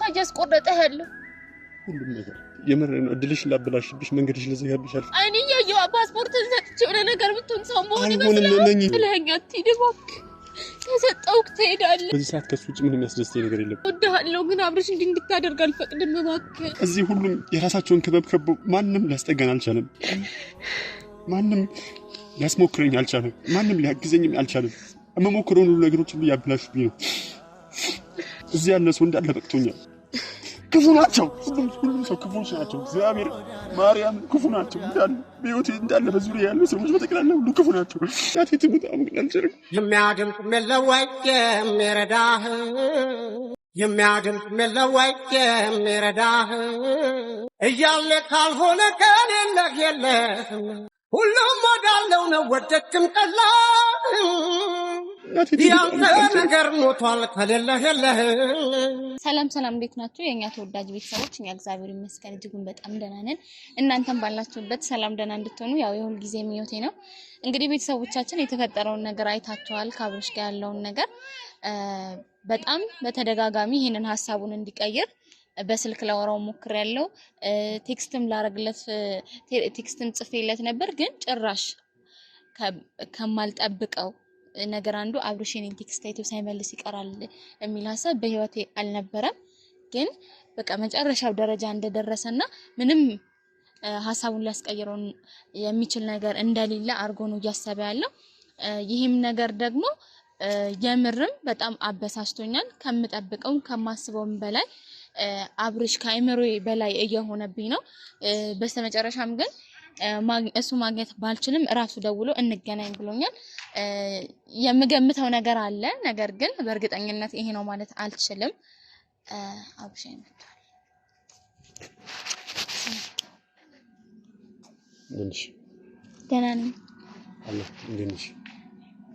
እያስቆረጠህ ያለው? ሁሉም ነገር የምሬን እድልሽ ላብላሽብሽ መንገድሽ ለዘጋብሻል። አይኔ ያየው ፓስፖርትን ሰጥቼ የሆነ ነገር ብትሆን ሰው መሆን ይመስላል። ስለኛ ትይደባክ ተሰጠውክ ትሄዳለህ። በዚህ ሰዓት ከሱ ውጭ ምንም ያስደስተኝ ነገር የለም። ወደሃለሁ ግን አብርሽ እንድታደርግ አልፈቅድም እባክህ። እዚህ ሁሉም የራሳቸውን ክበብ ከበው ማንም ሊያስጠጋን አልቻለም። ማንም ሊያስሞክረኝ አልቻለም። ማንም ሊያግዘኝም አልቻለም። የምሞክረውን ሁሉ ነገሮች ሁሉ ያብላሽብኝ ነው። እዚህ ያለ ሰው እንዳለ በቅቶኛል። ክፉ ናቸው። ሁሉም ሰው ክፉዎች ናቸው። እግዚአብሔር ማርያም ክፉ ናቸው። እንዳለ በህይወቴ እንዳለ በዙሪያ ያሉ ሰዎች በጠቅላላ ሁሉ ክፉ ናቸው። ያቴ ትሙጣም አልችልም። የሚያደንቅ መለዋይ የሚረዳህ የሚያደንቅ መለዋይ የሚረዳህ እያለ ካልሆነ ከሌለህ የለህም። ሁሉም ወዳለው ነው ወደድክም ጠላህ ያንተ ነገር ሞቷል ከሌለህ የለህም። ሰላም እንዴት ናችሁ የኛ ተወዳጅ ቤተሰቦች? እኛ እግዚአብሔር ይመስገን እጅጉን በጣም ደህና ነን። እናንተም ባላችሁበት ሰላም ደህና እንድትሆኑ ያው የሁል ጊዜ ምኞቴ ነው። እንግዲህ ቤተሰቦቻችን የተፈጠረውን ነገር አይታችኋል። ከአብርሽ ጋር ያለውን ነገር በጣም በተደጋጋሚ ይሄንን ሐሳቡን እንዲቀይር በስልክ ላወራው ሞክሬያለሁ። ቴክስትም ላረግለት ቴክስትም ጽፌለት ነበር። ግን ጭራሽ ከማልጠብቀው ነገር አንዱ አብርሽ የኔን ቴክስት አይቶ ሳይመልስ ይቀራል የሚል ሐሳብ በህይወቴ አልነበረም። ግን በቃ መጨረሻው ደረጃ እንደደረሰና ምንም ሐሳቡን ሊያስቀይረው የሚችል ነገር እንደሌለ አርጎ ነው እያሰበ ያለው። ይህም ነገር ደግሞ የምርም በጣም አበሳጭቶኛል። ከምጠብቀው ከማስበውም በላይ አብርሽ ከአይምሮዬ በላይ እየሆነብኝ ነው። በስተመጨረሻም ግን እሱ ማግኘት ባልችልም ራሱ ደውሎ እንገናኝ ብሎኛል። የምገምተው ነገር አለ፣ ነገር ግን በእርግጠኝነት ይሄ ነው ማለት አልችልም። አብርሽ ይመጣል። ደህና ነኝ አለ። እንዴት ነሽ?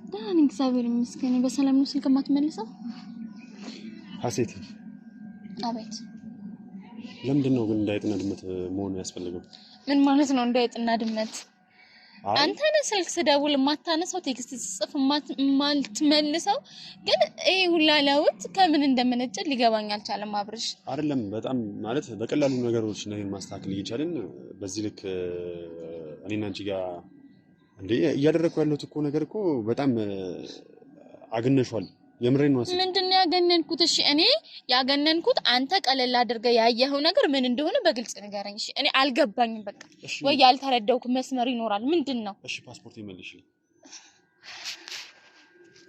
ደህና ነኝ እግዚአብሔር ይመስገን። በሰላም ነው ስልክ የማትመልሰው? ሀሴት አቤት። ለምንድን ነው ግን እንዳይጥና ድመት መሆን ያስፈልገው? ምን ማለት ነው እንዳይጥና ድመት? አንተ ነህ ስልክ ስደውል የማታነሳው፣ ቴክስት ጽፍ የማትመልሰው። ግን ይሄ ሁላ ለውጥ ከምን እንደመነጨ ሊገባኝ አልቻለም አብርሽ። አይደለም በጣም ማለት በቀላሉ ነገሮች ነው ማስተካከል እየቻልን በዚህ ልክ እኔና አንቺ ጋር እንዴ እያደረኩ ያለሁት እኮ ነገር እኮ በጣም አግነሽዋል። የምሬን ነው። ምንድነው ያገነንኩት? እሺ እኔ ያገነንኩት አንተ ቀለል አድርገህ ያየኸው ነገር ምን እንደሆነ በግልጽ ንገረኝ። እሺ እኔ አልገባኝም። በቃ ወይ ያልተረዳውኩ መስመር ይኖራል። ምንድነው? እሺ ፓስፖርት ይመልሽልኝ።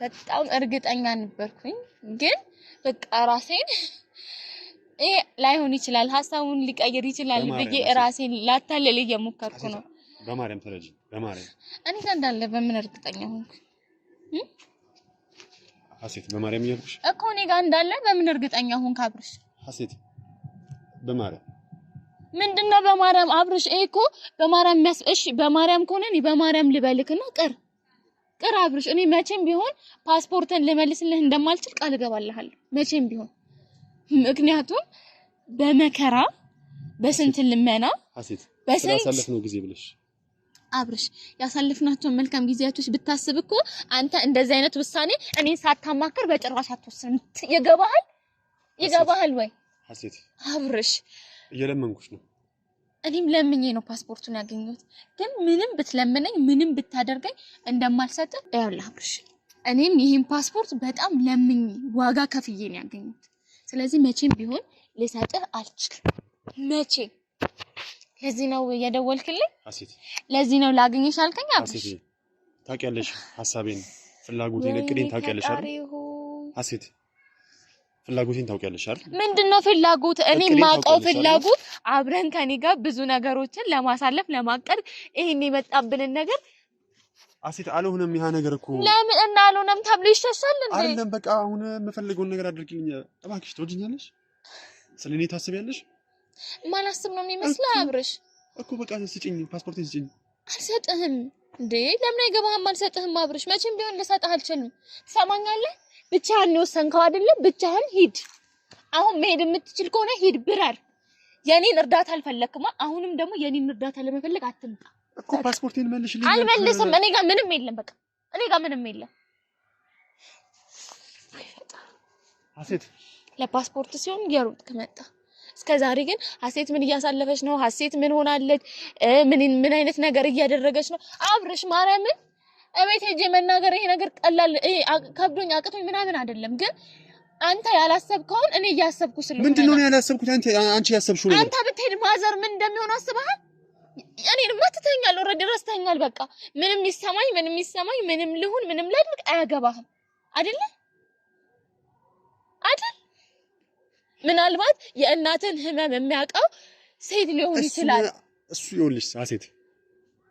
በጣም እርግጠኛ ነበርኩኝ፣ ግን በቃ ራሴን ይሄ ላይሆን ይችላል፣ ሐሳቡን ሊቀይር ይችላል ብዬ ራሴን ላታለል እየሞከርኩ ነው። በማርያም ተረጂ፣ በማርያም እኔ ጋር እንዳለ በምን እርግጠኛ ሆንኩ? ሀሴት በማርያም እያልኩሽ እኮ እኔ ጋር እንዳለ በምን እርግጠኛ ሆንክ አብርሽ? ሀሴት በማርያም ምንድነው በማርያም አብርሽ? እኮ በማርያም እሺ በማርያም ከሆነ እኔ በማርያም ልበልክና ቅር አብርሽ። እኔ መቼም ቢሆን ፓስፖርትን ልመልስልህ እንደማልችል ቃል እገባልሃለሁ፣ መቼም ቢሆን። ምክንያቱም በመከራ በስንት ልመና ሀሴት ስላሳለፍነው ጊዜ ብለሽ አብርሽ ያሳለፍናቸው መልካም ጊዜያቶች ብታስብ እኮ አንተ እንደዚህ አይነት ውሳኔ እኔ ሳታማከር በጭራሽ አትወስንም። ይገባሃል ወይ ሀሴት? አብርሽ እየለመንኩሽ ነው። እኔም ለምኜ ነው ፓስፖርቱን ያገኘሁት። ግን ምንም ብትለምነኝ ምንም ብታደርገኝ እንደማልሰጥህ ያውልህ አብርሽ። እኔም ይሄን ፓስፖርት በጣም ለምኜ ዋጋ ከፍዬ ነው ያገኘሁት። ስለዚህ መቼም ቢሆን ልሰጥህ አልችልም። መቼም ለዚህ ነው የደወልክልኝ? ሀሴት ለዚህ ነው ላገኝሽ አልከኝ አብርሽ? ሀሴት ታውቂያለሽ ሐሳቤን፣ ፍላጎቴን፣ እቅዴን ታውቂያለሽ አይደል? ሀሴት ፍላጎቴን ታውቂያለሽ አይደል? ምንድነው ፍላጎት? እኔ ማውቀው ፍላጎት አብረን ከኔ ጋር ብዙ ነገሮችን ለማሳለፍ ለማቀድ ይሄን የመጣብንን ነገር ሀሴት አልሆነም። ያ ነገር እኮ ለምን እና አልሆነም ተብሎ ይሸሻል እንዴ? አይደለም በቃ አሁን የምፈልገውን ነገር አድርጊልኝ እባክሽ። ትወጂኛለሽ? ስለኔ ታስቢያለሽ? ማላስብ ነው የሚመስለው አብርሽ እኮ በቃ ስጪኝ፣ ፓስፖርቴን ስጪኝ። አልሰጥህም እንዴ? ለምን አይገባህም? አልሰጥህም አብርሽ፣ መቼም ቢሆን ልሰጥህ አልችልም። ትሰማኛለህ? ብቻህን የወሰንከው አይደለ? ብቻህን ሂድ። አሁን መሄድ የምትችል ከሆነ ሂድ፣ ብረር። የኔን እርዳታ አልፈለክማ። አሁንም ደግሞ የኔን እርዳታ ለመፈለግ አትምጣ እኮ። ፓስፖርቴን መልሽልኝ። አልመልስም። እኔ ጋር ምንም የለም። በቃ እኔ ጋር ምንም የለም። ሀሴት ለፓስፖርት ሲሆን እየሮጥክ መጣ። እስከዛሬ ግን ሀሴት ምን እያሳለፈች ነው? ሀሴት ምን ሆናለች? ምን አይነት ነገር እያደረገች ነው? አብርሽ ማርያምን እቤት ሄጄ መናገር ይሄ ነገር ቀላል ከብዶኝ አቅቶኝ ምናምን አይደለም። ግን አንተ ያላሰብከውን እኔ እያሰብኩ ስለሆነ ምንድነው ያላሰብኩት? አንቺ ያሰብሽው ነገር አንተ ብትሄድ ማዘር ምን እንደሚሆን አስበሃል? እኔን ማትተኛል ኦሬዲ ረስተኛል። በቃ ምንም ይሰማኝ ምንም ልሁን ምንም ላድርግ አያገባህም አይደለ? ምናልባት የእናትን ህመም የሚያውቀው ሴት ሊሆን ይችላል። እሱ ይኸውልሽ ሀሴት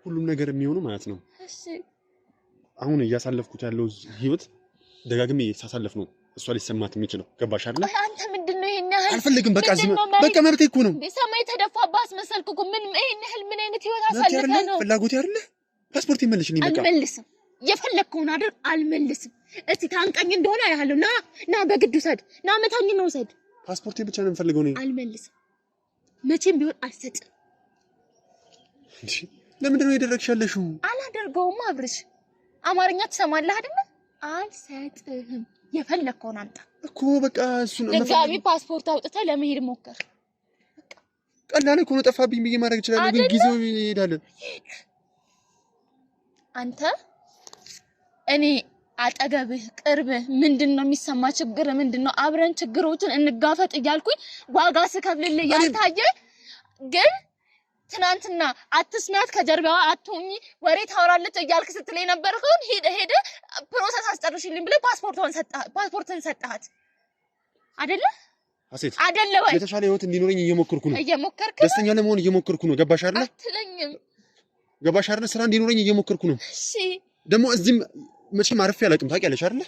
ሁሉም ነገር የሚሆነው ማለት ነው። እሺ አሁን እያሳለፍኩት ያለው ህይወት ደጋግሜ ሳሳለፍ ነው እሷ ሊሰማት የሚችለው። ገባሽ አይደል? አንተ ምንድነው ይሄን ያህል አልፈልግም። በቃ መብቴ እኮ ነው። ሰማይ ተደፋባህ አስመሰልኩ እኮ። ምን ይሄን ያህል ምን አይነት ህይወት አሳልፈህ ነው? ፍላጎቴ አይደለ? ፓስፖርት ይመልሽልኝ። በቃ አልመልስም። የፈለግከውን አድርግ። አልመልስም። እስቲ ታንቀኝ እንደሆነ ያያለሁ። ና በግድ ውሰድ። ና መታኝ ነው ውሰድ። ፓስፖርቴ ብቻ ነው የምፈልገው ነው። አልመልስም። መቼም ቢሆን አልሰጥም። ለምንድን ነው የደረግሻለሽው? አላደርገውም። አብርሽ አማርኛ ትሰማለህ አይደል? አልሰጥህም። የፈለግከውን አምጣ እኮ በቃ እሱ ነው። ድጋሚ ፓስፖርት አውጥተህ ለመሄድ ሞከር። በቃ ቀላል እኮ ነው። ጠፋብኝ ብዬ ማድረግ እችላለሁ፣ ግን ጊዜው ይሄዳል። አንተ እኔ አጠገብህ ቅርብህ ምንድነው የሚሰማ ችግር ምንድነው? አብረን ችግሮችን እንጋፈጥ እያልኩኝ ዋጋ ስከፍልልህ ያልታየ ግን ትናንትና አትስሚያት ከጀርባዋ አትሁኚ ወሬ ታወራለች እያልክ ስትለኝ ነበርኩን። ሄደ ፕሮሰስ አስጨርሽልኝ ብለህ ፓስፖርትን ሰጣት አይደለ? ሀሴት አይደለ ወይ? የተሻለ ህይወት እንዲኖረኝ እየሞከርኩ ነው። ደስተኛ ለመሆን እየሞከርኩ ነው። ገባሽ አይደለ? አትለኝም። ገባሽ አይደለ? ስራ እንዲኖረኝ እየሞከርኩ ነው። እሺ ደግሞ እዚህም መቼም አርፌ አላውቅም። ታውቂያለሽ አይደለ?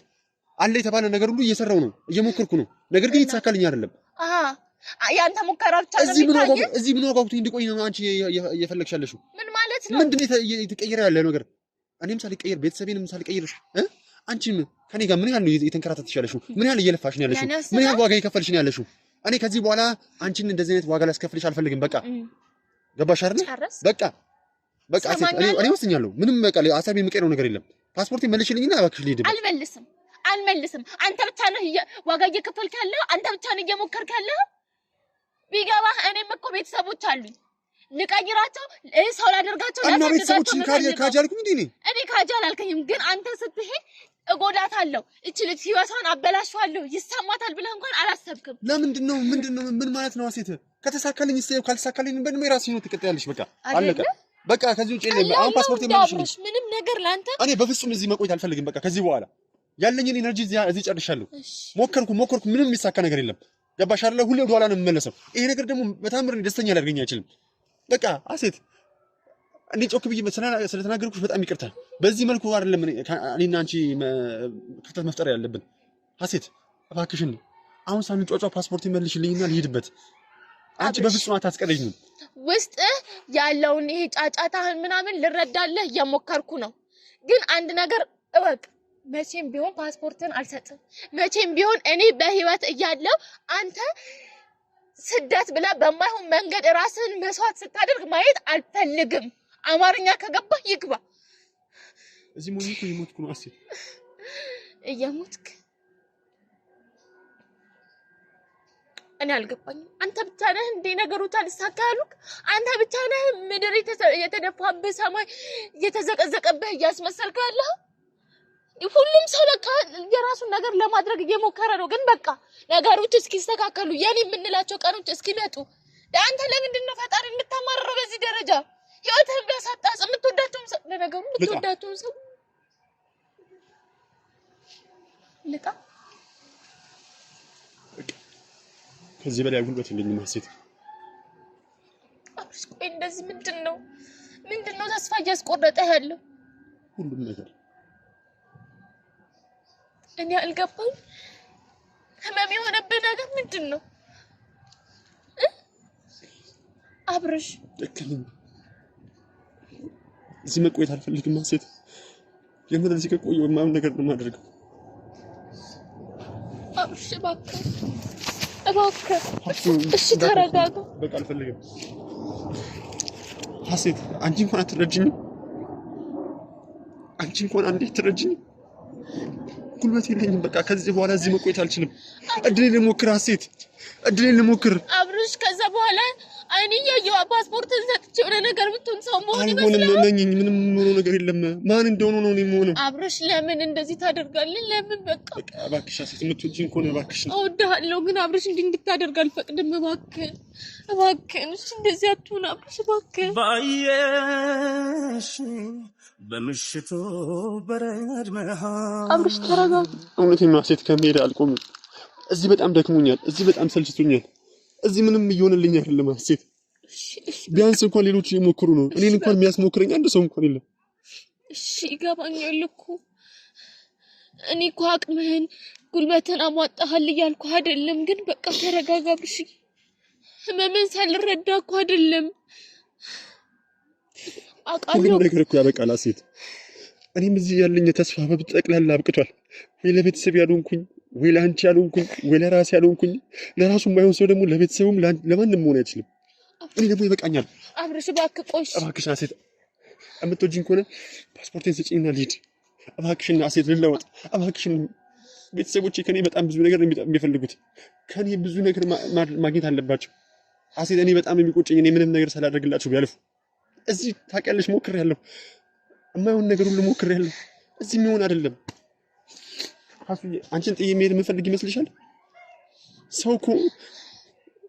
አለ የተባለ ነገር ሁሉ እየሰራው ነው፣ እየሞከርኩ ነው። ነገር ግን የተሳካልኝ አይደለም። ያንተ ሙከራ ብቻ ነው የሚታየው። እዚህ ምን ወጋውት እንዲቆይ ነው አንቺ እየፈለግሽ ያለሽው? ምን ማለት ነው? ምንድነው የተቀየረ ያለ ነገር? እኔም ሳልቀየር ቤተሰቤንም ሳልቀየር አንቺም ከኔ ጋር ምን ያህል ነው የተንከራተትሽ ያለሽው? ምን ያህል እየለፋሽ ነው ያለሽው? ምን ያህል ዋጋ እየከፈልሽ ነው ያለሽው? እኔ ከዚህ በኋላ አንቺን እንደዚህ አይነት ዋጋ ላስከፍልሽ አልፈልግም። በቃ ገባሽ አይደል? በቃ እኔ ወስኛለሁ። ምንም በቃ ሀሳቤ የምቀይረው ነገር የለም። ፓስፖርት መልሽልኝና እባክሽ ልሂድ። አልመልስም። አንተ ብቻ ነህ ዋጋ እየከፈልክ ያለው። አንተ ብቻ ነህ እየሞከርክ ያለው። ቢገባህ እኔም እኮ ቤተሰቦች አሉኝ። ልቀይራቸው ሰው ላደርጋቸው እና ቤተሰቦችን ካጃልኩኝ እንዴ? እኔ ካጃል አልከኝም፣ ግን አንተ ስትሄድ እጎዳታለሁ፣ እቺ ልጅ ህይወቷን አበላሽዋለሁ ይሰማታል ብለህ እንኳን አላሰብክም። ለምንድነው? ምን ማለት ነው? ሴት ከተሳካልኝ ይሰየው፣ ካልተሳካልኝ በእኔ ራሴ ነው ትቀጥያለሽ። በቃ አለቀ። በቃ ከዚህ ውጪ አሁን ፓስፖርት ይመልሽልኝ። ምንም ነገር ላንተ እኔ በፍጹም እዚህ መቆየት አልፈልግም። በቃ ከዚህ በኋላ ያለኝን ኤነርጂ እዚህ ጨርሻለሁ። ሞከርኩ፣ ምንም የሚሳካ ነገር የለም። ገባሽ አይደለ? ሁሌ ወደ ኋላ ነው የምመለሰው። ይሄ ነገር ደግሞ በታምር ደስተኛ ሊያደርገኝ አይችልም። በቃ ሀሴት እኔ ጮክ ብዬ ስለተናገርኩሽ በጣም ይቅርታ። በዚህ መልኩ አይደለም እኔና አንቺ ክፍተት መፍጠር ያለብን። ሀሴት እባክሽን አሁን ሳንጫጫ ፓስፖርት ይመልሽልኝና ልሂድበት። አንቺ በፍጹም አታስቀረኝም። ውስጥ ያለውን ይሄ ጫጫታህን ምናምን ልረዳለህ እየሞከርኩ ነው። ግን አንድ ነገር እወቅ፣ መቼም ቢሆን ፓስፖርትን አልሰጥም። መቼም ቢሆን እኔ በህይወት እያለሁ አንተ ስደት ብለህ በማይሆን መንገድ ራስህን መስዋዕት ስታደርግ ማየት አልፈልግም። አማርኛ ከገባህ ይግባ። እዚህ ሞኝ እኮ እየሞትኩ ነው። አሴት እየሞትክ እኔ አልገባኝም። አንተ ብቻ ነህ እንዴ ነገሮች አልሳካሉክ? አንተ ብቻ ነህ ምድር የተደፋብህ ሰማይ የተዘቀዘቀብህ እያስመሰልክ ያለህ? ሁሉም ሰው በቃ የራሱን ነገር ለማድረግ እየሞከረ ነው። ግን በቃ ነገሮች እስኪስተካከሉ የኔ የምንላቸው ቀኖች እስኪመጡ አንተ ለምንድን ነው ፈጣሪ የምታማርረው በዚህ ደረጃ? ህይወትህን ቢያሳጣስ የምትወዳቸውን ሰው ለነገሩ የምትወዳቸውን ሰው ልቃ ከዚህ በላይ ጉልበት የለኝም። ሀሴት አብርሽ ቆይ እንደዚህ ምንድነው ተስፋ እያስቆረጠህ ያለው? ሁሉም ነገር እኔ አልገባኝ። ህመም የሆነብህ ነገር ምንድነው? አብርሽ እከለኝ እዚህ መቆየት አልፈልግም። ሀሴት የምር እዚህ ከቆየሁ የማይሆን ነገር ነው የማደርገው። አብርሽ እባክህ እሺ ተረጋጋ። በቃ አልፈልግም። ሀሴት አንቺ እንኳን አትረጅኝም? አንቺ እንኳን አንዴ ትረጅኝ። ጉልበት የለኝም። በቃ ከዚህ በኋላ እዚህ መቆየት አልችልም። እድሌን ልሞክር ሀሴት፣ እድሌን ልሞክር። አብርሽ ከዛ በኋላ አይኔ ያየው ፓስፖርትን ሰጥቼ ወደ ነገር ብትሆን ሰው መሆን ይመስላል። አይሆንም ነኝ ምንም ሆኖ ነገር የለም። ማን እንደሆነ ነው እኔ የምሆነው። አብርሽ ለምን እንደዚህ ታደርጋለህ? ለምን በቃ እባክሽ ሀሴት የምትወጂኝ ከሆነ እባክሽ ነው። እወድሃለሁ ግን አብርሽ እንድታደርግ አልፈቅድም። እባክህ እባክህ እሺ እንደዚህ አትሁን አብርሽ እባክህ። ባየሽ በምሽቱ በረድ መሃል አብርሽ ተረጋጋ። እውነቴን ነው ሀሴት፣ ከመሄድ አልቆምም። እዚህ በጣም ደክሞኛል። እዚህ በጣም ሰልችቶኛል። እዚህ ምንም እየሆነልኝ አይደለም ሀሴት። ቢያንስ እንኳን ሌሎች እየሞከሩ ነው። እኔን እንኳን የሚያስሞክረኝ አንድ ሰው እንኳን የለም። እሺ ይገባኛል እኮ እኔ እኮ አቅምህን ጉልበትን አሟጣሃል እያልኩ አይደለም፣ ግን በቃ ተረጋጋ ብሽ። ህመምን ሳልረዳ እኮ አይደለም ሁሉም ነገር እኮ ያበቃል ሀሴት። እኔም እዚህ ያለኝ ተስፋ በጠቅላላ አብቅቷል። ወይ ለቤተሰብ ያልሆንኩኝ፣ ወይ ለአንቺ ያልሆንኩኝ፣ ወይ ለራሴ ያልሆንኩኝ። ለራሱ የማይሆን ሰው ደግሞ ለቤተሰቡም ለማንም መሆን አይችልም። እኔ ደግሞ ይበቃኛል። አብርሽ እባክህ ቆይ እባክሽ ሀሴት፣ የምትወጂኝ ከሆነ ፓስፖርቴን ስጪኝና ልሂድ። እባክሽን ሀሴት ልለወጥ። እባክሽን ቤተሰቦቼ ከኔ በጣም ብዙ ነገር የሚፈልጉት ከኔ ብዙ ነገር ማግኘት አለባቸው ሀሴት። እኔ በጣም የሚቆጨኝ እኔ ምንም ነገር ሳላደርግላቸው ቢያልፉ። እዚህ ታውቂያለሽ ሞክሬያለሁ፣ የማይሆን ነገር ሁሉ ሞክሬያለሁ። እዚህ የሚሆን አይደለም። አንቺን ጥዬ መሄድ የምፈልግ ይመስልሻል? ሰው እኮ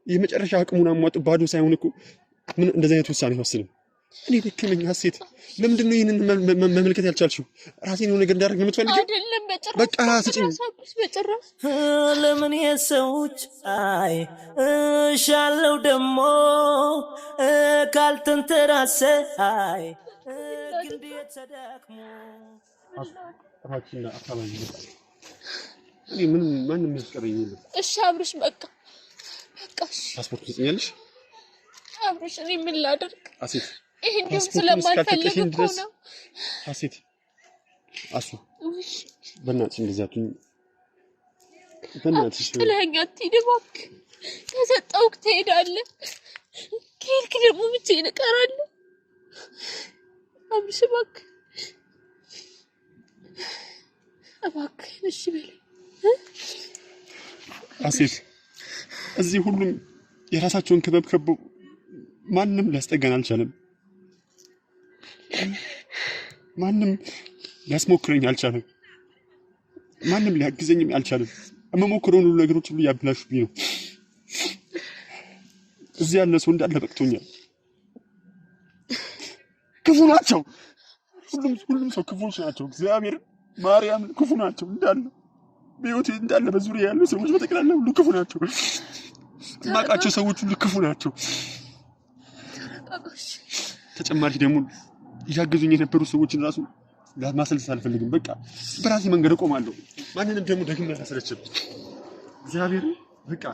የመጨረሻ አቅሙን አሟጡ ባዶ ሳይሆን እኮ ምን እንደዚህ አይነት ውሳኔ አይወስንም። እኔ ደከመኝ ሀሴት። ለምንድን ነው ይህንን መመልከት ያልቻልሽው? ራሴን የሆነ ነገር እንዳደርግ የምትፈልጊው? አይደለም በጭራሽ። በቃ ስጪኝ። በጭራሽ ለምን የሰዎች አይ እሻለው ደግሞ ካልተንተራሰ አይ ግንድ ተዳክሞ አፋችንና አፋባኝ እኔ ምን ማንም ያስቀረኝ የለም። እሺ አብርሽ በቃ እሺ። ፓስፖርት ትጽኛለሽ? አብርሽ እኔ ምን ላድርግ ሀሴት? ይሄን ደግሞ ስለማልፈልግ እኮ ነው ሀሴት። በእናትሽ እንደዚያ አትሁኝ። በእናትሽ ጥለኸኝ አትሂድ እባክህ። ከሰጠሁህ ትሄዳለህ፣ ከሄድክ ደግሞ ብቻዬን እቀራለሁ። አብርሽ እባክህ እሺ በለኝ ሀሴት። እዚህ ሁሉም የራሳቸውን ክበብ ከበው ማንም ሊያስጠጋን አልቻለም። ማንም ሊያስሞክረኝ አልቻለም። ማንም ሊያግዘኝም አልቻለም። የምሞክረውን ሁሉ ነገሮች ሁሉ ያብላሹብኝ ነው። እዚህ ያለ ሰው እንዳለ በቅቶኛል። ክፉ ናቸው። ሁሉም ሰው ክፉዎች ናቸው። እግዚአብሔር ማርያም ክፉ ናቸው እንዳለ በህይወቴ እንዳለ በዙሪያ ያሉ ሰዎች በጠቅላላ ሁሉ ክፉ ናቸው። የማውቃቸው ሰዎች ሁሉ ክፉ ናቸው። ተጨማሪ ደግሞ እያገዙኝ የነበሩ ሰዎችን ራሱ ማሰልሰል አልፈልግም። በቃ በራሴ መንገድ እቆማለሁ። ማንንም ደግሞ ደግሜ አላሰለችም። እግዚአብሔር በቃ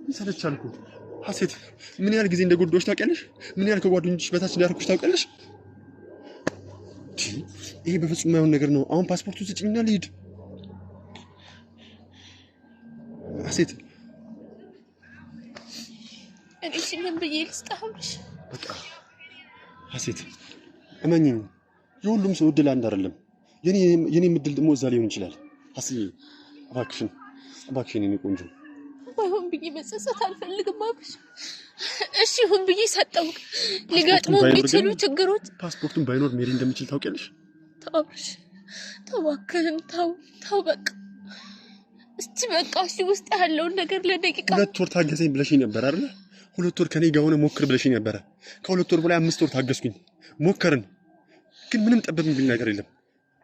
ይሰለቻል እኮ ሀሴት። ምን ያህል ጊዜ እንደጎዳሁሽ ታውቂያለሽ? ምን ያህል ከጓደኞችሽ በታች እንዳደረኩሽ ታውቂያለሽ? ይሄ በፍጹም የማይሆን ነገር ነው። አሁን ፓስፖርቱን ስጭኝና ልሂድ ሀሴት። እሺ ምን ብዬ ልስጥህ? በቃ ሀሴት እመኚኝ፣ የሁሉም ሰው እድል አንድ አይደለም። የኔም እድል ደግሞ እዛ ሊሆን ይችላል። ሀስዬ እባክሽን የኔ ቆንጆ። ባይሆን ብዬ መጸጸት አልፈልግም አብርሽ። እሺ ሁን ብዬ ሰጠሁህ። ሊገጥሙ የሚችሉ ችግሮች ፓስፖርቱን ባይኖር መሄድ እንደምችል ታውቂያለሽ። ተው አብርሽ ተው እባክህን ተው በቃ እስቲ በቃ እሺ ውስጥ ያለውን ነገር ለደቂቃ 2 ወር ታገሰኝ ብለሽኝ ነበር አይደል? 2 ወር ከኔ ጋር ሆነ ሞክር ብለሽኝ ነበር። ከ2 ወር በላይ 5 ወር ታገስኩኝ፣ ሞከርን። ግን ምንም ጠበብ የሚል ነገር የለም።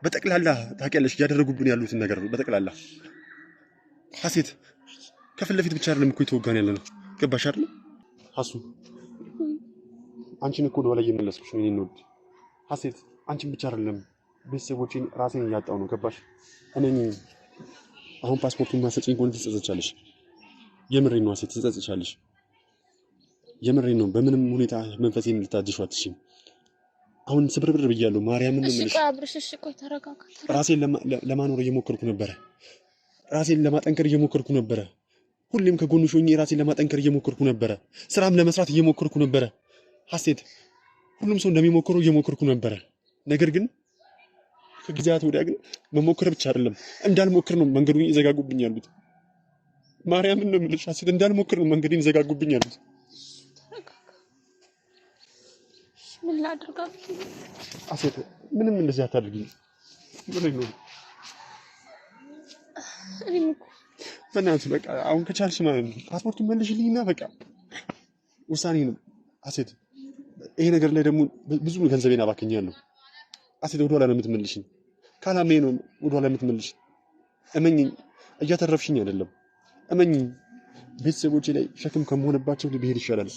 በጠቅላላ ታውቂያለሽ እያደረጉብን ያሉትን ነገር በጠቅላላ ሀሴት። ከፊት ለፊት ብቻ አይደለም እኮ የተወጋን ያለ ነው። ገባሽ አይደል ሀሱ? አንቺን እኮ ነው ላይ እየመለስኩሽ ነው የኔን ወድ ሀሴት። አንቺን ብቻ አይደለም ቤተሰቦቼን ራሴን እያጣው ነው። ገባሽ? እኔ አሁን ፓስፖርቱን ማሰጪኝ ከሆነ ትጸጸቻለሽ። የምሬን ነው ሀሴት፣ ትጸጸቻለሽ። የምሬን ነው። በምንም ሁኔታ መንፈሴን ልታድሽው አትችይም። አሁን ስብርብር ብያለሁ። ማርያምን ነው የምልሽ። እሺ ቆይ ተረጋጋ። ራሴን ለማኖር እየሞከርኩ ነበረ። ራሴን ለማጠንከር እየሞከርኩ ነበረ። ሁሌም ከጎንሽ ሆኜ ራሴን ለማጠንከር እየሞከርኩ ነበረ። ስራም ለመስራት እየሞከርኩ ነበረ ሀሴት። ሁሉም ሰው እንደሚሞክረው እየሞከርኩ ነበረ። ነገር ግን ከጊዜያት ወዲያ ግን መሞከር ብቻ አይደለም እንዳልሞክር ነው መንገዱን ይዘጋጉብኝ ያሉት። ማርያምን ነው የምልሽ ሀሴት እንዳልሞክር ነው መንገዱን ይዘጋጉብኝ ያሉት። ምን ላድርጋት ሀሴት? ምንም እንደዚህ አታድርጊ። ምን ነው በእናትሽ በቃ አሁን ከቻልሽ ማለት ነው ፓስፖርቱን መልሽልኝና በቃ ውሳኔ ነው ሀሴት። ይሄ ነገር ላይ ደግሞ ብዙ ገንዘቤን አባክኛለሁ ሀሴት። ወደኋላ ነው የምትመልሽኝ፣ ካላመኝ ነው ወደኋላ የምትመልሽ። እመኝኝ፣ እያተረፍሽኝ አይደለም እመኝኝ። ቤተሰቦቼ ላይ ሸክም ከመሆንባቸው ብሄድ ይሻላል።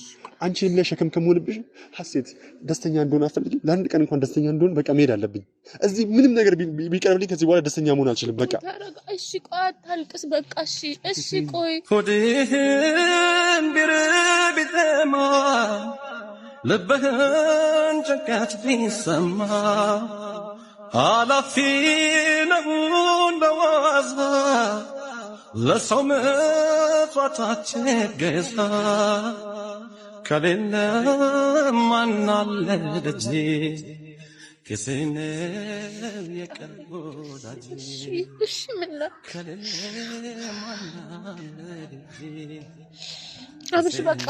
አንቺ ላይ ሸክም ከመሆንብሽ ሀሴት ደስተኛ እንደሆነ አፈልጊ። ለአንድ ቀን እንኳን ደስተኛ እንደሆነ በቃ መሄድ አለብኝ። እዚህ ምንም ነገር ቢቀርብልኝ ከዚህ በኋላ ደስተኛ መሆን አልችልም። በቃ እሺ ቆይ አታልቅስ። በቃ እሺ ቆይ ሆድህን ቢርብ ቢጠማ ልብህን ጭንቀት ቢሰማ ኃላፊ ነው እንደዋዛ ለሰው መቷታችን ገዛ ከሌለ ማን አለ ደጅ ከሰነው የቀርቦ ዳጅ እሺ ምን ነው ከሌለ ማን አለ ደጅ አብሽ በቃ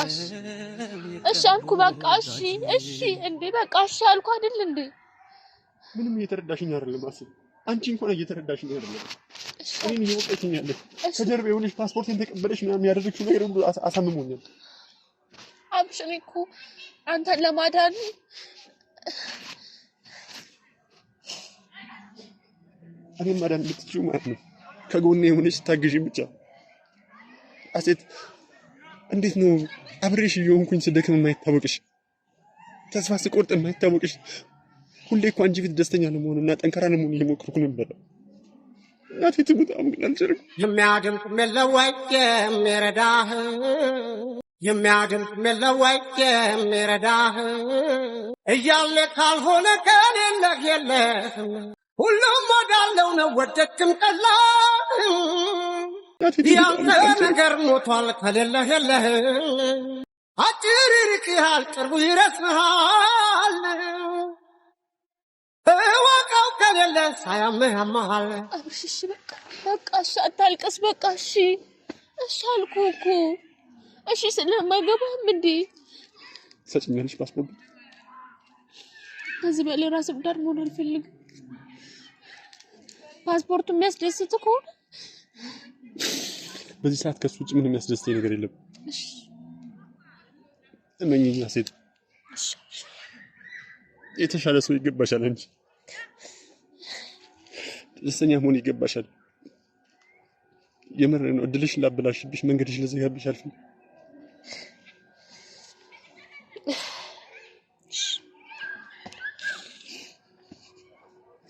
እሺ አልኩ በቃ እሺ እንዴ በቃ እሺ አልኩ አይደል እንዴ? ምንም እየተረዳሽኝ አይደለም አስብ። አንቺ እንኳን እየተረዳሽኝ አይደለም። እኔን እየወቀሽኝ ያለሽ ከጀርባ የሆነሽ ፓስፖርቴን ተቀበለሽ ምናምን ያደረግሽው ነገር ሁሉ አሳምሞኛል። አብሽ እኔ እኮ አንተን ለማዳን እኔን ማዳን የምትችይው ማለት ነው ከጎኔ የሆነሽ ታግዢኝ ብቻ ሀሴት። እንዴት ነው አብሬሽ እየሆንኩኝ ስደክም የማይታወቅሽ፣ ተስፋ ስቆርጥ የማይታወቅሽ? ሁሌ እኮ አንቺ ፊት ደስተኛ ለመሆንና ጠንካራ ለመሆን እየሞከርኩ ነበር። እናቴ ትሙት አሁን ግን አልቻልኩም። የሚያድምጥ የለወይ የሚረዳህ የሚያድምጥ የለወይ የሚረዳህ እያለ ካልሆነ ከሌለህ የለህም። ሁሉም ወዳለው ነው ወደድክም ጠላህ። ያንተ ነገር ሞቷል ከሌለህ የለህም። አጭር ይርቅሃል ቅርቡ ይረስሃል። እወቀው ከሌለ ሳያምህ ያመሃል። እሺ በቃ እሺ አታልቅስ። በቃ እሺ አልኩህ እኮ እሺ። ስለማይገባህም እንዴ ሰጭኛለሽ ፓስፖርት? ከዚህ በላይ ራስ ወዳድ መሆን አልፈልግም። ፓስፖርቱ የሚያስደስት ከሆነ በዚህ ሰዓት ከሱ ውጭ ምንም የሚያስደስተኝ ነገር የለም። እሺ እመኚኝ ሀሴት፣ የተሻለ ሰው ይገባሻል። አንቺ ደስተኛ መሆን ይገባሻል። የምር ነው። እድልሽ ላበላሽብሽ፣ መንገድሽ ለዘጋብሽ አልፈልግም።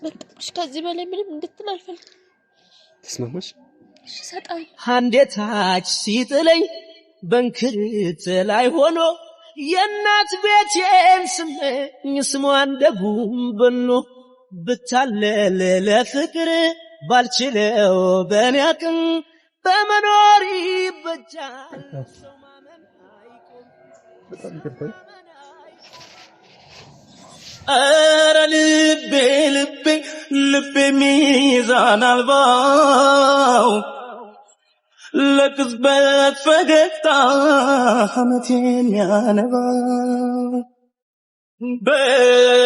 በቃ ከዚህ በላይ ምንም እንድትል አልፈልግም። ተስማማሽ? እሺ ሰጣኝ። አንዴ ታች ሲጥለኝ በንክርት ላይ ሆኖ የእናት ቤቴን ስመኝ ስሟን ደጉም በኖ ብታለል ለፍቅር ባልችለው በኔ አቅም በመኖር ይበጃል። ሰው ማመን አይቆም። ኧረ ልቤ ሚዛን አልባው ለቅጽበት ፈገግታ ሐሜቴን ያነባው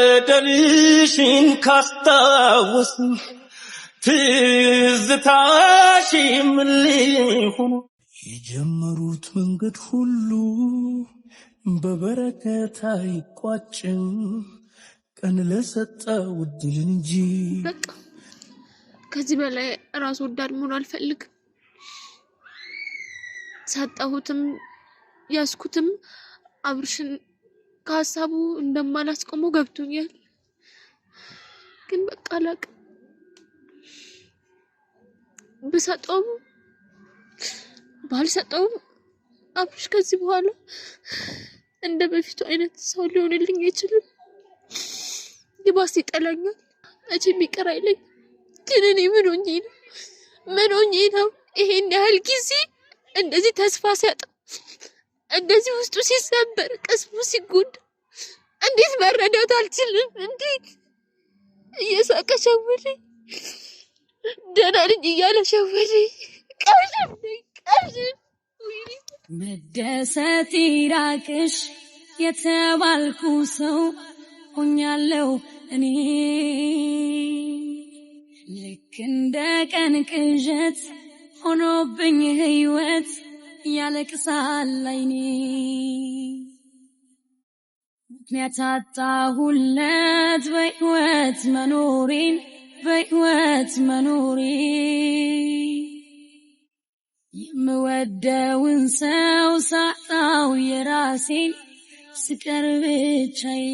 በደልሽን ካስታወስ ትዝታሽ ምን ሊሆን የጀመሩት መንገድ ሁሉ በበረከት አይቋጭም ቀን ለሰጠው ዕድል እንጂ። በቃ ከዚህ በላይ ራስ ወዳድ መሆን አልፈልግም። ሰጣሁትም ያስኩትም አብርሽን ከሀሳቡ እንደማላስቆመው ገብቶኛል። ግን በቃ አላቅም። ብሰጠውም ባልሰጠውም አብርሽ ከዚህ በኋላ እንደ በፊቱ አይነት ሰው ሊሆንልኝ አይችልም። ይባስ ይጠላኛል፣ እቺም ይቀር አይለኝ። ግን እኔ ምን ሆኜ ነው ይሄን ያህል ጊዜ እንደዚህ ተስፋ ሲያጣ፣ እንደዚህ ውስጡ ሲሰበር፣ ቅስሙ ሲጎዳ እንዴት መረዳት አልችልም? እንዴት እየሳቀ ሸወደኝ ደህና ልጅ እያለ ሸወደኝ ቀዥም መደሰት ይራቅሽ የተባልኩ ሰው ሆኛለሁ እኔ ልክ እንደ ቀን ቅዠት ሆኖብኝ ህይወት ያለቅሳል አይኔ ምክንያት አጣሁለት በህይወት መኖሬ የምወደውን ሰው ሳጣው የራሴን ስቀር ብቻዬ